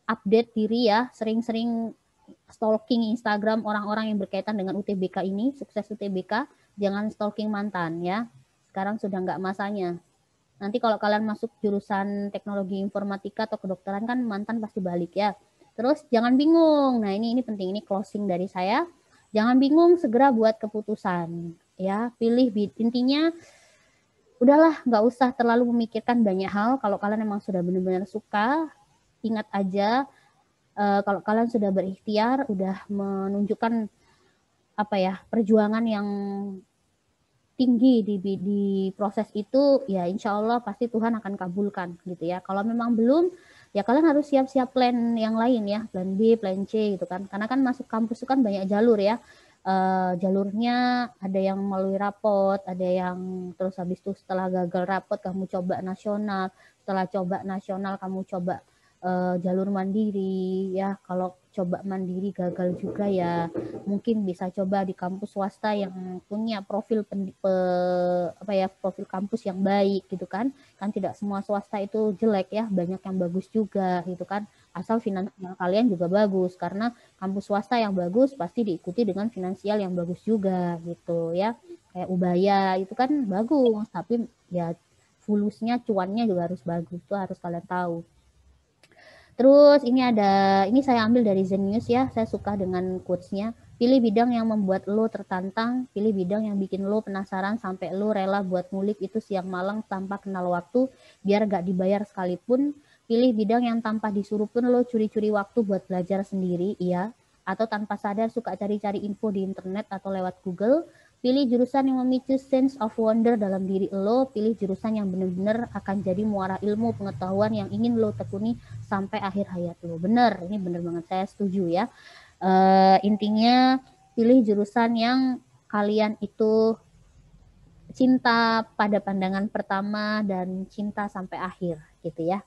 Speaker 2: update diri ya, sering-sering stalking Instagram orang-orang yang berkaitan dengan UTBK ini, sukses UTBK, jangan stalking mantan ya, sekarang sudah nggak masanya. Nanti kalau kalian masuk jurusan teknologi informatika atau kedokteran kan mantan pasti balik ya. Terus jangan bingung. Nah, ini penting, ini closing dari saya. Jangan bingung, segera buat keputusan ya. Pilih intinya udahlah nggak usah terlalu memikirkan banyak hal. Kalau kalian emang sudah benar-benar suka, ingat aja kalau kalian sudah berikhtiar, udah menunjukkan apa ya perjuangan yang tinggi di proses itu, ya insya Allah pasti Tuhan akan kabulkan gitu ya. Kalau memang belum, ya kalian harus siap-siap plan yang lain ya, plan B, plan C gitu kan. Karena kan masuk kampus itu kan banyak jalur ya. Jalurnya ada yang melalui rapot, ada yang terus habis itu setelah gagal rapot kamu coba nasional, setelah coba nasional kamu coba jalur mandiri ya. Kalau coba mandiri gagal juga ya mungkin bisa coba di kampus swasta yang punya profil apa ya profil kampus yang baik gitu kan tidak semua swasta itu jelek ya banyak yang bagus juga gitu kan asal finansial kalian juga bagus karena kampus swasta yang bagus pasti diikuti dengan finansial yang bagus juga gitu ya kayak Ubaya itu kan bagus tapi ya fulusnya cuannya juga harus bagus tuh harus kalian tahu. Terus ini saya ambil dari Zenius ya. Saya suka dengan quotes-nya. Pilih bidang yang membuat lo tertantang, pilih bidang yang bikin lo penasaran sampai lo rela buat ngulik itu siang malam tanpa kenal waktu, biar gak dibayar sekalipun. Pilih bidang yang tanpa disuruh pun lo curi-curi waktu buat belajar sendiri, iya. Atau tanpa sadar suka cari-cari info di internet atau lewat Google. Pilih jurusan yang memicu sense of wonder dalam diri lo, pilih jurusan yang benar-benar akan jadi muara ilmu pengetahuan yang ingin lo tekuni sampai akhir hayat lo. Bener, ini bener banget saya setuju ya. Intinya pilih jurusan yang kalian itu cinta pada pandangan pertama dan cinta sampai akhir gitu ya.